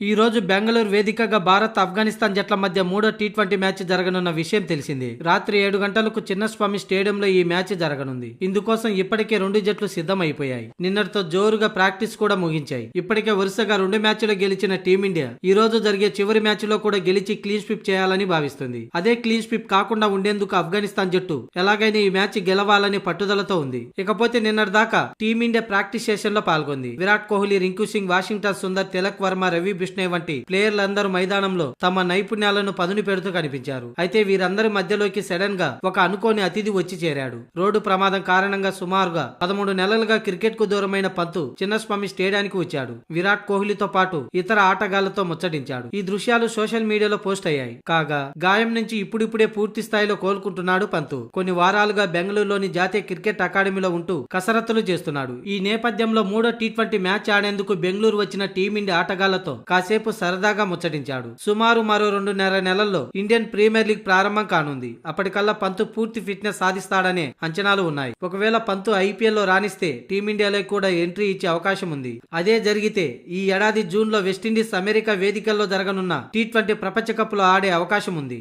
ఈ రోజు బెంగళూరు వేదికగా భారత్ ఆఫ్ఘనిస్తాన్ జట్ల మధ్య మూడో టీ20 మ్యాచ్ జరగనున్న విషయం తెలిసింది. రాత్రి 7 గంటలకు చిన్నస్వామి స్టేడియంలో ఈ మ్యాచ్ జరగనుంది. ఇందుకోసం ఇప్పటికే రెండు జట్లు సిద్ధమైపోయాయి. నిన్నటితో జోరుగా ప్రాక్టీస్ కూడా ముగించాయి. ఇప్పటికే వరుసగా 2 మ్యాచ్లు గెలిచిన టీమిండియా ఈ రోజు జరిగే చివరి మ్యాచ్ లో కూడా గెలిచి క్లీన్ స్వీప్ చేయాలని భావిస్తుంది. అదే క్లీన్ స్వీప్ కాకుండా ఉండేందుకు ఆఫ్ఘనిస్తాన్ జట్టు ఎలాగైనా ఈ మ్యాచ్ గెలవాలని పట్టుదలతో ఉంది. ఇకపోతే నిన్నటి దాకా టీమిండియా ప్రాక్టీస్ సెషన్ లో పాల్గొంది. విరాట్ కోహ్లీ, రింకు సింగ్, వాషింగ్టన్ సుందర్, తిలక్ వర్మ, రవి బిష్ణోయ్ వంటి ప్లేయర్లందరూ మైదానంలో తమ నైపుణ్యాలను పదును పెడుతూ కనిపించారు. అయితే వీరందరి మధ్యలోకి సడన్ గా ఒక అనుకోని అతిథి వచ్చి చేరాడు. రోడ్డు ప్రమాదం కారణంగా సుమారుగా 13 నెలలుగా క్రికెట్ కు దూరమైన పంతు చిన్నస్వామి స్టేడియానికి వచ్చాడు. విరాట్ కోహ్లీతో పాటు ఇతర ఆటగాళ్లతో ముచ్చటించాడు. ఈ దృశ్యాలు సోషల్ మీడియాలో పోస్ట్ అయ్యాయి. కాగా గాయం నుంచి ఇప్పుడిప్పుడే పూర్తి స్థాయిలో కోలుకుంటున్నాడు పంతు. కొన్ని వారాలుగా బెంగళూరులోని జాతీయ క్రికెట్ అకాడమీలో ఉంటూ కసరత్తులు చేస్తున్నాడు. ఈ నేపథ్యంలో మూడో టీ20 మ్యాచ్ ఆడేందుకు బెంగళూరు వచ్చిన టీమిండియా ఆటగాళ్లతో కాసేపు సరదాగా ముచ్చటించాడు. సుమారు మరో 2.5 నెలల్లో ఇండియన్ ప్రీమియర్ లీగ్ ప్రారంభం కానుంది. అప్పటికల్లా పంతు పూర్తి ఫిట్నెస్ సాధిస్తాడనే అంచనాలు ఉన్నాయి. ఒకవేళ పంతు ఐపీఎల్ లో రాణిస్తే టీమిండియాలో కూడా ఎంట్రీ ఇచ్చే అవకాశం ఉంది. అదే జరిగితే ఈ ఏడాది జూన్ లో వెస్టిండీస్ అమెరికా వేదికల్లో జరగనున్న టీ20 ప్రపంచ కప్ లో ఆడే అవకాశం ఉంది.